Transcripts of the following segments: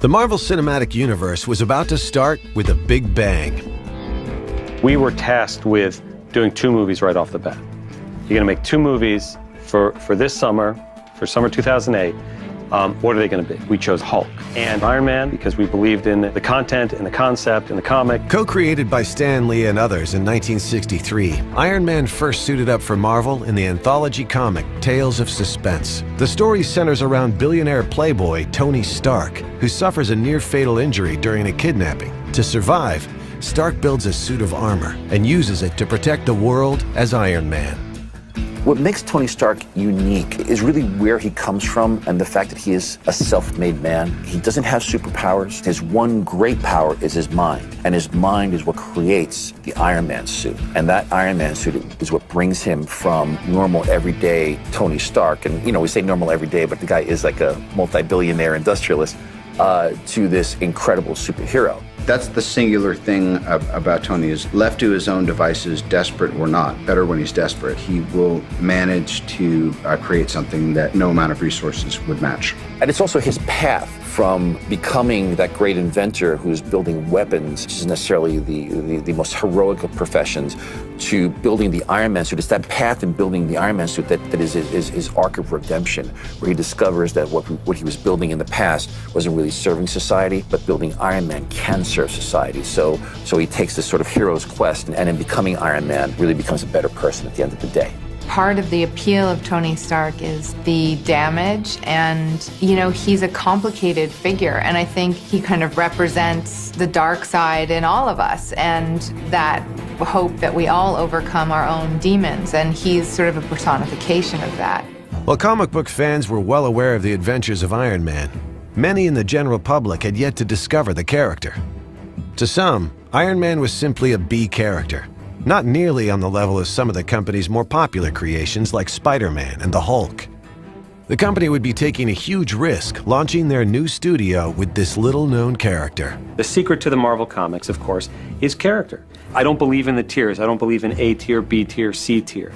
The Marvel Cinematic Universe was about to start with a big bang. We were tasked with doing 2 movies right off the bat. You're going to make 2 movies for this summer, for summer 2008. What are they going to be? We chose Hulk and Iron Man because we believed in the content and the concept and the comic. Co-created by Stan Lee and others in 1963, Iron Man first suited up for Marvel in the anthology comic Tales of Suspense. The story centers around billionaire playboy Tony Stark, who suffers a near-fatal injury during a kidnapping. To survive, Stark builds a suit of armor and uses it to protect the world as Iron Man. What makes Tony Stark unique is really where he comes from and the fact that he is a self-made man. He doesn't have superpowers. His one great power is his mind, and his mind is what creates the Iron Man suit. And that Iron Man suit is what brings him from normal, everyday Tony Stark, and we say normal everyday, but the guy is like a multi-billionaire industrialist, to this incredible superhero. That's the singular thing about Tony, is left to his own devices, desperate or not, better when he's desperate, he will manage to create something that no amount of resources would match. And it's also his path from becoming that great inventor who's building weapons, which is necessarily the most heroic of professions, to building the Iron Man suit. It's that path in building the Iron Man suit that is his arc of redemption, where he discovers that what he was building in the past wasn't really serving society, but building Iron Man can serve society. So he takes this sort of hero's quest, and in becoming Iron Man, really becomes a better person at the end of the day. Part of the appeal of Tony Stark is the damage, and he's a complicated figure, and I think he kind of represents the dark side in all of us, and that hope that we all overcome our own demons, and he's sort of a personification of that. While comic book fans were well aware of the adventures of Iron Man, many in the general public had yet to discover the character. To some, Iron Man was simply a B character, not nearly on the level of some of the company's more popular creations like Spider-Man and the Hulk. The company would be taking a huge risk launching their new studio with this little-known character. The secret to the Marvel comics, of course, is character. I don't believe in the tiers. I don't believe in A tier, B tier, C tier.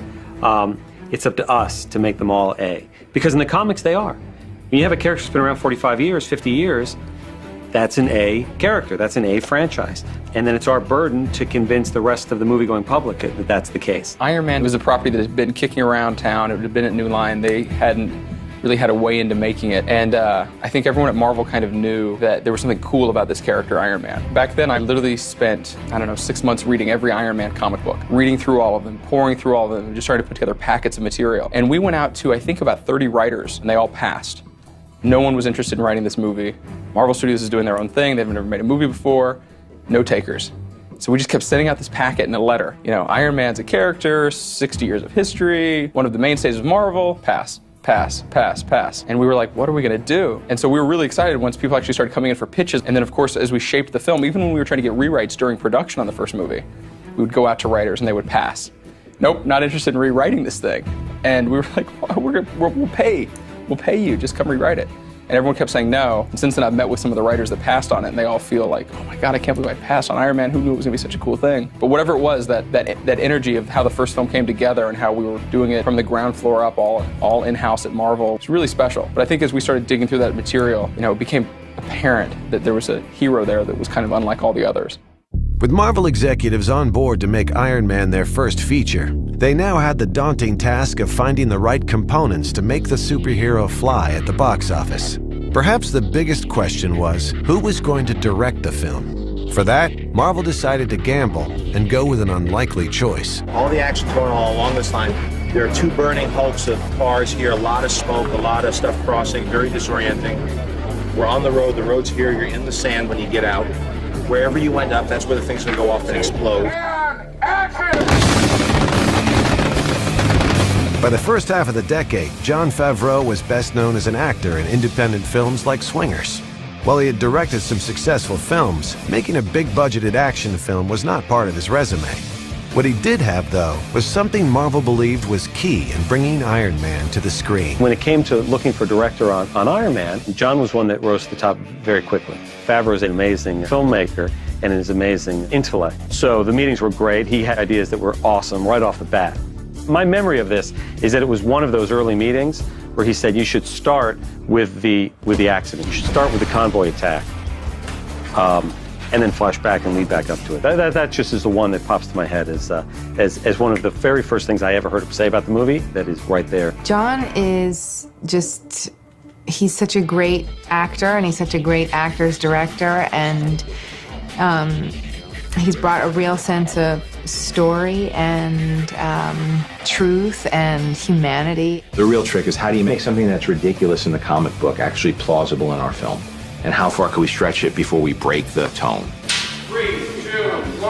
It's up to us to make them all A. Because in the comics, they are. When you have a character that's been around 45 years, 50 years, that's an A character, that's an A franchise. And then it's our burden to convince the rest of the movie-going public that that's the case. Iron Man was a property that had been kicking around town. It had been at New Line. They hadn't really had a way into making it. And I think everyone at Marvel kind of knew that there was something cool about this character, Iron Man. Back then, I literally spent, 6 months reading every Iron Man comic book, reading through all of them, pouring through all of them, and just trying to put together packets of material. And we went out to, I think, about 30 writers, and they all passed. No one was interested in writing this movie. Marvel Studios is doing their own thing. They've never made a movie before. No takers. So we just kept sending out this packet in a letter. Iron Man's a character, 60 years of history, one of the mainstays of Marvel, pass, pass, pass, pass. And we were like, what are we gonna do? And so we were really excited once people actually started coming in for pitches. And then of course, as we shaped the film, even when we were trying to get rewrites during production on the first movie, we would go out to writers and they would pass. Nope, not interested in rewriting this thing. And we were like, we'll pay you, just come rewrite it. And everyone kept saying no. And since then, I've met with some of the writers that passed on it, and they all feel like, oh my God, I can't believe I passed on Iron Man. Who knew it was gonna be such a cool thing? But whatever it was, that energy of how the first film came together and how we were doing it from the ground floor up, all in-house at Marvel, it's really special. But I think as we started digging through that material, it became apparent that there was a hero there that was kind of unlike all the others. With Marvel executives on board to make Iron Man their first feature, they now had the daunting task of finding the right components to make the superhero fly at the box office. Perhaps the biggest question was, who was going to direct the film? For that, Marvel decided to gamble and go with an unlikely choice. All the action's going all along this line. There are 2 burning hulks of cars here, a lot of smoke, a lot of stuff crossing, very disorienting. We're on the road, the road's here, you're in the sand when you get out. Wherever you end up, that's where the thing's gonna go off and explode. By the first half of the decade, Jon Favreau was best known as an actor in independent films like Swingers. While he had directed some successful films, making a big-budgeted action film was not part of his resume. What he did have, though, was something Marvel believed was key in bringing Iron Man to the screen. When it came to looking for a director on Iron Man, John was one that rose to the top very quickly. Favreau is an amazing filmmaker and his amazing intellect. So the meetings were great. He had ideas that were awesome right off the bat. My memory of this is that it was one of those early meetings where he said you should start with the accident. You should start with the convoy attack. and then flash back and lead back up to it. That just is the one that pops to my head as one of the very first things I ever heard him say about the movie. That is right there. John is just, he's such a great actor, and he's such a great actor's director, and he's brought a real sense of story and truth and humanity. The real trick is, how do you make something that's ridiculous in the comic book actually plausible in our film? And how far can we stretch it before we break the tone? 3, 2, 1, go!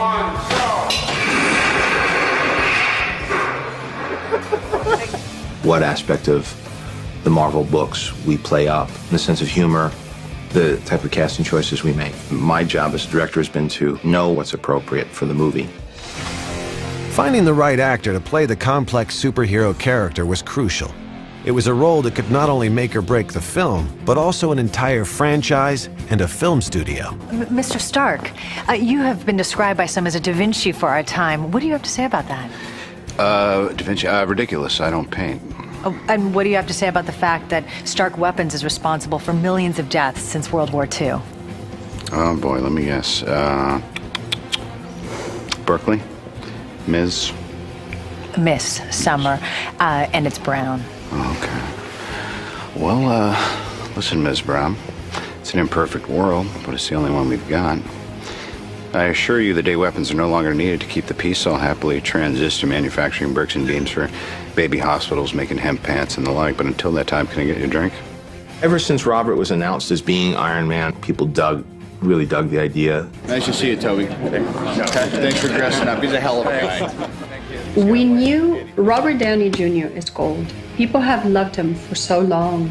What aspect of the Marvel books we play up, the sense of humor, the type of casting choices we make. My job as a director has been to know what's appropriate for the movie. Finding the right actor to play the complex superhero character was crucial. It was a role that could not only make or break the film, but also an entire franchise and a film studio. Mr. Stark, you have been described by some as a Da Vinci for a time. What do you have to say about that? Da Vinci, ridiculous. I don't paint. Oh, and what do you have to say about the fact that Stark Weapons is responsible for millions of deaths since World War II? Oh boy, let me guess. Berkeley? Ms. Miss Summer, and it's Brown. Okay. Well, listen, Ms. Brown, it's an imperfect world, but it's the only one we've got. I assure you the day weapons are no longer needed to keep the peace, I'll happily transist to manufacturing bricks and beams for baby hospitals, making hemp pants and the like, but until that time, can I get you a drink? Ever since Robert was announced as being Iron Man, people really dug the idea. Nice to see you, Toby. Thanks for dressing up. He's a hell of a guy. We knew Robert Downey Jr. is gold. People have loved him for so long,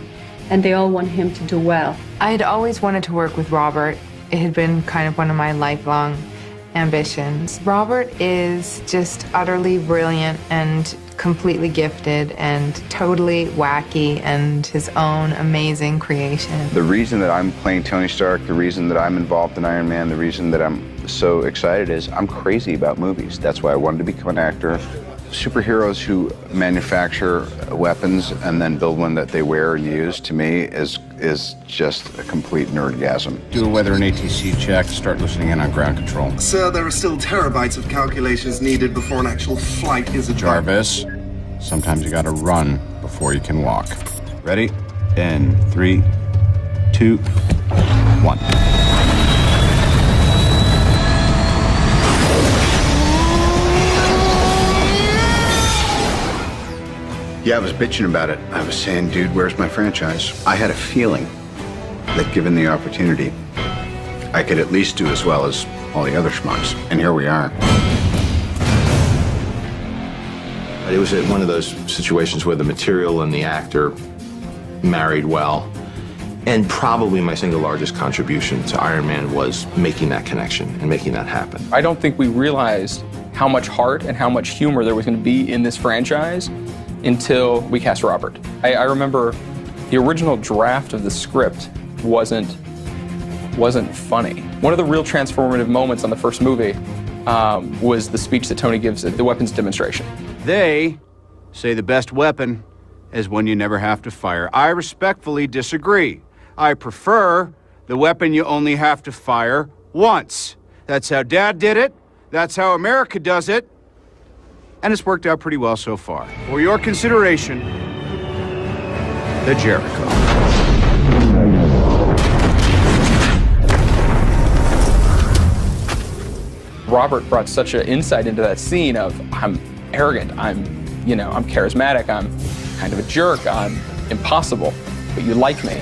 and they all want him to do well. I had always wanted to work with Robert. It had been kind of one of my lifelong ambitions. Robert is just utterly brilliant and completely gifted and totally wacky and his own amazing creation. The reason that I'm playing Tony Stark, the reason that I'm involved in Iron Man, the reason that I'm so excited is I'm crazy about movies. That's why I wanted to become an actor. Superheroes who manufacture weapons and then build one that they wear and use, to me, is just a complete nerdgasm. Do a weather and ATC check, start listening in on ground control. Sir, there are still terabytes of calculations needed before an actual flight is a Jarvis, sometimes you gotta run before you can walk. Ready? In 3, 2, 1. Yeah, I was bitching about it. I was saying, dude, where's my franchise? I had a feeling that given the opportunity, I could at least do as well as all the other schmucks. And here we are. It was one of those situations where the material and the actor married well. And probably my single largest contribution to Iron Man was making that connection and making that happen. I don't think we realized how much heart and how much humor there was going to be in this franchise until we cast Robert. I remember the original draft of the script wasn't funny. One of the real transformative moments on the first movie was the speech that Tony gives at the weapons demonstration. They say the best weapon is one you never have to fire. I respectfully disagree. I prefer the weapon you only have to fire once. That's how Dad did it. That's how America does it. And it's worked out pretty well so far. For your consideration, the Jericho. Robert brought such an insight into that scene of, I'm arrogant, I'm charismatic, I'm kind of a jerk, I'm impossible, but you like me.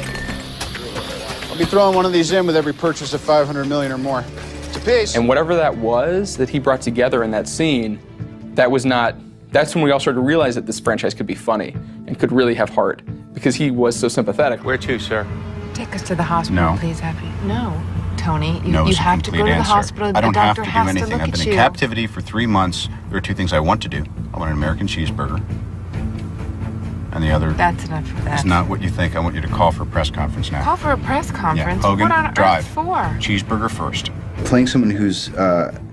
I'll be throwing one of these in with every purchase of 500 million or more. It's a piece. And whatever that was that he brought together in that scene, that's when we all started to realize that this franchise could be funny and could really have heart, because he was so sympathetic. Where to, sir? Take us to the hospital, please, Effie. No, Tony, No you is a have to go to complete the answer. hospital. I don't The have doctor to do has anything. look I've at been in you. captivity for 3 months. There are 2 things I want to do. I want an American cheeseburger. And the other That's enough for that. is not what you think. I want you to call for a press conference now. Call for a press conference? Yeah, Hogan, What on drive. earth for? Cheeseburger first. Playing someone who's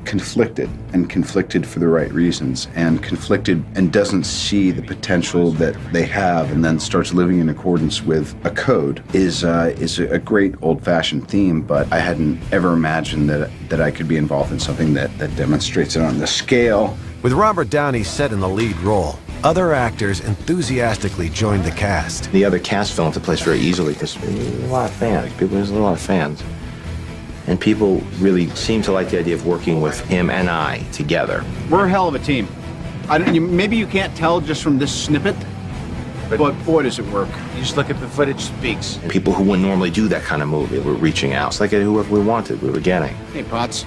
conflicted, and conflicted for the right reasons, and conflicted and doesn't see the potential that they have, and then starts living in accordance with a code is a great old-fashioned theme. But I hadn't ever imagined that I could be involved in something that demonstrates it on the scale. With Robert Downey set in the lead role, other actors enthusiastically joined the cast. The other cast fell into place very easily because there's a lot of fans. There's a lot of fans. And people really seem to like the idea of working with him and I together. We're a hell of a team. Maybe you can't tell just from this snippet, but boy, does it work. You just look at the footage, speaks. And people who wouldn't normally do that kind of movie were reaching out. It's like whoever we wanted, we were getting. Hey, Potts.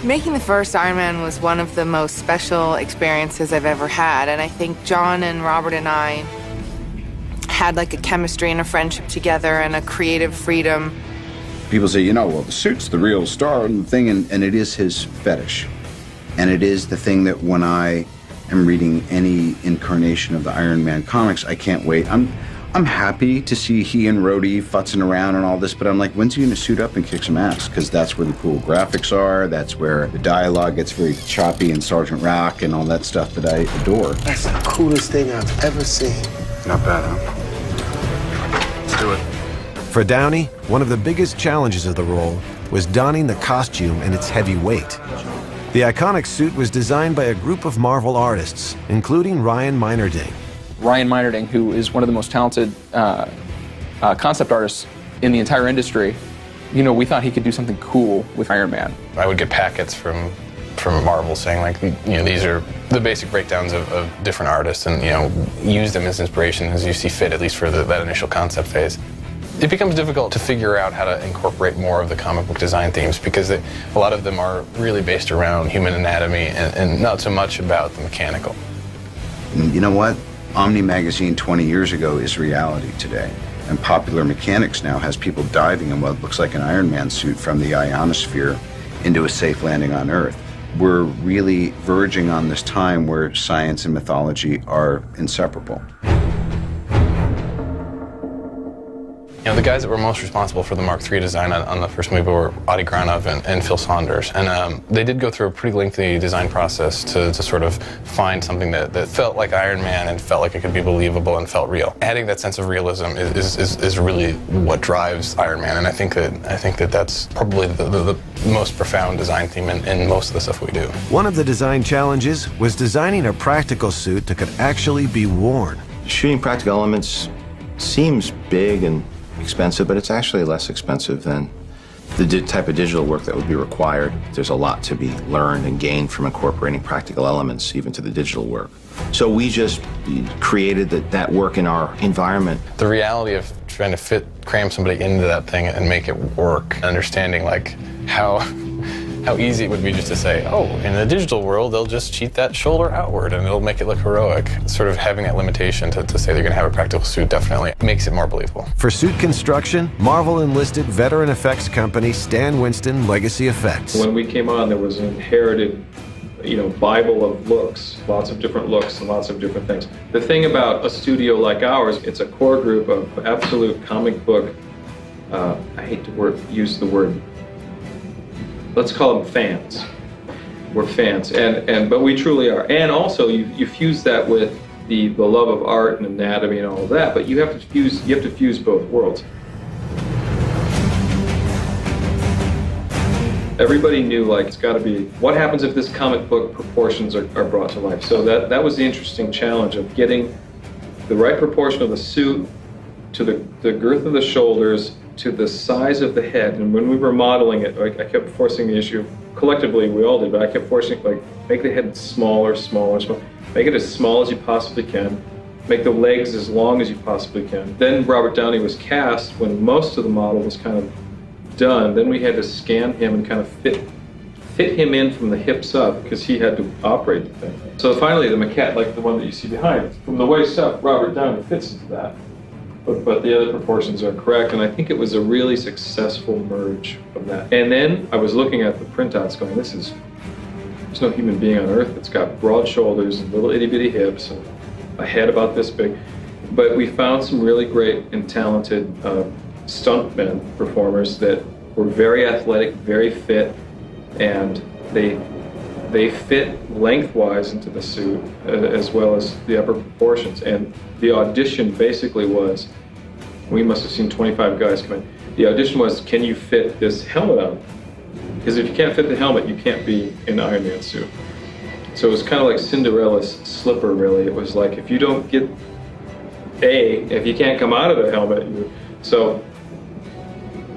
Making the first Iron Man was one of the most special experiences I've ever had, and I think John and Robert and I had like a chemistry and a friendship together and a creative freedom. People say, you know, well, the suit's the real star and the thing, and it is his fetish. And it is the thing that when I am reading any incarnation of the Iron Man comics, I can't wait. I'm happy to see he and Rhodey futzing around and all this, but I'm like, when's he gonna suit up and kick some ass? Because that's where the cool graphics are, that's where the dialogue gets very choppy and Sergeant Rock and all that stuff that I adore. That's the coolest thing I've ever seen. Not bad, huh? Let's do it. For Downey, one of the biggest challenges of the role was donning the costume and its heavy weight. The iconic suit was designed by a group of Marvel artists, including Ryan Meinerding. Ryan Meinerding, who is one of the most talented concept artists in the entire industry, you know, we thought he could do something cool with Iron Man. I would get packets from Marvel saying, like, you know, these are the basic breakdowns of different artists, and, you know, use them as inspiration as you see fit, at least for that initial concept phase. It becomes difficult to figure out how to incorporate more of the comic book design themes because a lot of them are really based around human anatomy and not so much about the mechanical. And you know what? Omni magazine 20 years ago is reality today. And Popular Mechanics now has people diving in what looks like an Iron Man suit from the ionosphere into a safe landing on Earth. We're really verging on this time where science and mythology are inseparable. You know, the guys that were most responsible for the Mark III design on the first movie were Adi Granov and Phil Saunders. And they did go through a pretty lengthy design process to sort of find something that felt like Iron Man and felt like it could be believable and felt real. Adding that sense of realism is really what drives Iron Man. And I think that that's probably the most profound design theme in most of the stuff we do. One of the design challenges was designing a practical suit that could actually be worn. Shooting practical elements seems big and expensive, but it's actually less expensive than the type of digital work that would be required. There's a lot to be learned and gained from incorporating practical elements even to the digital work. So we just created that work in our environment. The reality of trying to cram somebody into that thing and make it work, understanding like how easy it would be just to say, oh, in the digital world, they'll just cheat that shoulder outward and it'll make it look heroic. Sort of having that limitation to say they're going to have a practical suit definitely makes it more believable. For suit construction, Marvel enlisted veteran effects company Stan Winston Legacy Effects. When we came on, there was an inherited, you know, Bible of looks, lots of different looks and lots of different things. The thing about a studio like ours, it's a core group of absolute comic book, I hate to use the word, let's call them fans. We're fans, but we truly are. And also, you fuse that with the love of art and anatomy and all of that. But you have to fuse both worlds. Everybody knew, like, it's got to be what happens if this comic book proportions are brought to life. So that was the interesting challenge of getting the right proportion of the suit to the girth of the shoulders, to the size of the head. And when we were modeling it, I kept forcing the issue. Collectively, we all did, but I kept forcing, like, make the head smaller, smaller, smaller. Make it as small as you possibly can. Make the legs as long as you possibly can. Then Robert Downey was cast when most of the model was kind of done. Then we had to scan him and kind of fit him in from the hips up because he had to operate the thing. So finally, the maquette, like the one that you see behind, from the waist up, Robert Downey fits into that. But the other proportions are correct, and I think it was a really successful merge of that. And then I was looking at the printouts going, there's no human being on earth that's got broad shoulders and little itty bitty hips and a head about this big. But we found some really great and talented stuntmen performers that were very athletic, very fit, and they fit lengthwise into the suit as well as the upper proportions. And the audition basically was, we must have seen 25 guys come in. The audition was, can you fit this helmet on? Because if you can't fit the helmet, you can't be in the Iron Man suit. So it was kind of like Cinderella's slipper, really. It was like, if you don't get if you can't come out of the helmet, so,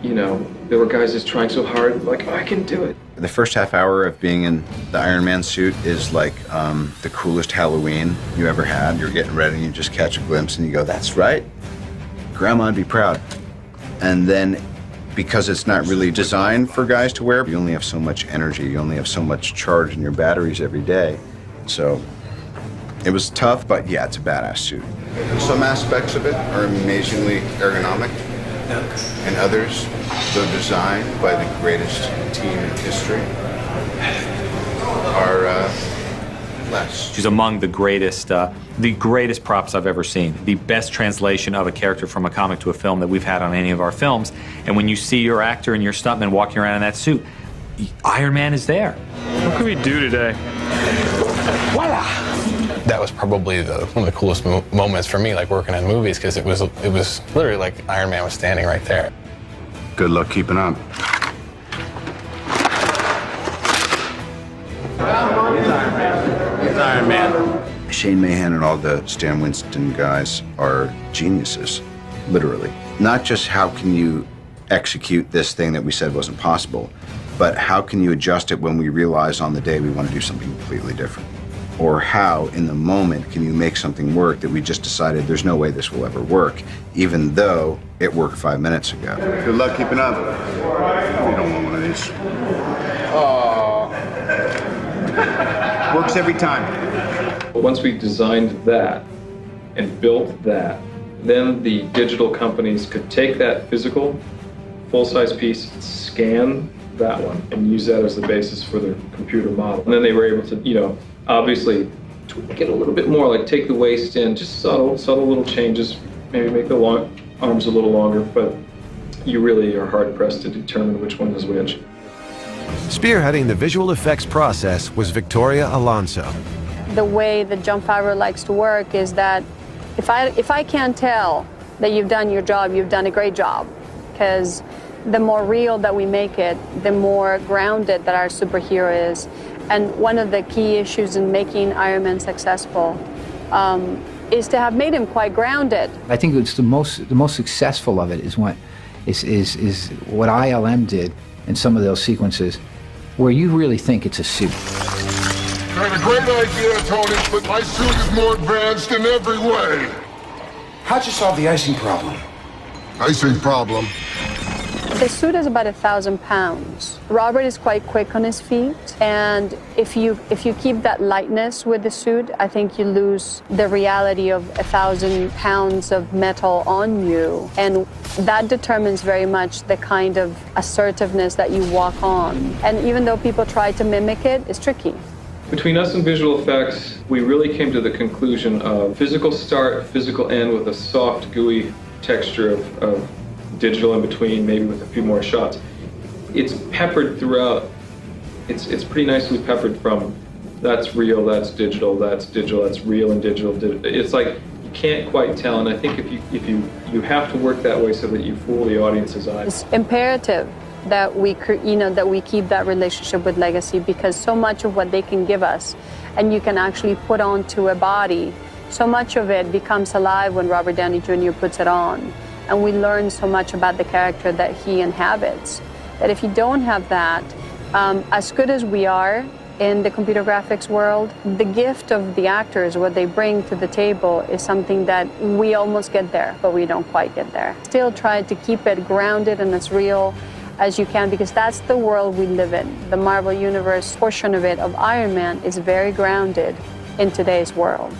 you know, there were guys just trying so hard, like, oh, I can do it. The first half hour of being in the Iron Man suit is like the coolest Halloween you ever had. You're getting ready and you just catch a glimpse and you go, that's right, Grandma'd be proud. And then, because it's not really designed for guys to wear, you only have so much energy, you only have so much charge in your batteries every day. So it was tough, but yeah, it's a badass suit. Some aspects of it are amazingly ergonomic, and others, though designed by the greatest team in history, are less. She's among the greatest props I've ever seen. The best translation of a character from a comic to a film that we've had on any of our films. And when you see your actor and your stuntman walking around in that suit, Iron Man is there. What can we do today? Voila! That was probably one of the coolest moments for me, like working in movies, because it was literally like Iron Man was standing right there. Good luck keeping up. Iron Man. Shane Mahan and all the Stan Winston guys are geniuses, literally. Not just how can you execute this thing that we said wasn't possible, but how can you adjust it when we realize on the day we want to do something completely different? Or how, in the moment, can you make something work that we just decided there's no way this will ever work, even though it worked 5 minutes ago? Good luck keeping up. You don't want one of these. Works every time. Once we designed that and built that, then the digital companies could take that physical, full-size piece, scan that one, and use that as the basis for their computer model. And then they were able to, you know, obviously tweak it a little bit more, like take the waist in, just subtle little changes, maybe make the arms a little longer, but you really are hard-pressed to determine which one is which. Spearheading the visual effects process was Victoria Alonso. The way that Jon Favreau likes to work is that if I can't tell that you've done your job, you've done a great job. Because the more real that we make it, the more grounded that our superhero is. And one of the key issues in making Iron Man successful is to have made him quite grounded. I think it's the most successful of it is what ILM did in some of those sequences, where you really think it's a suit. I had a great idea, Tony, but my suit is more advanced in every way. How'd you solve the icing problem? Icing problem? The suit is about 1,000 pounds. Robert is quite quick on his feet, and if you keep that lightness with the suit, I think you lose the reality of 1,000 pounds of metal on you, and that determines very much the kind of assertiveness that you walk on. And even though people try to mimic it, it's tricky. Between us and visual effects, we really came to the conclusion of physical start, physical end with a soft, gooey texture of digital in between, maybe with a few more shots. It's peppered throughout. It's pretty nicely peppered from that's real, that's digital, that's real and digital. It's like you can't quite tell, and I think if you have to work that way so that you fool the audience's eyes. It's imperative that we keep that relationship with Legacy, because so much of what they can give us, and you can actually put onto a body, so much of it becomes alive when Robert Downey Jr. puts it on. And we learn so much about the character that he inhabits, that if you don't have that, as good as we are in the computer graphics world, the gift of the actors, what they bring to the table, is something that we almost get there, but we don't quite get there. Still try to keep it grounded and as real as you can, because that's the world we live in. The Marvel Universe portion of it, of Iron Man, is very grounded in today's world.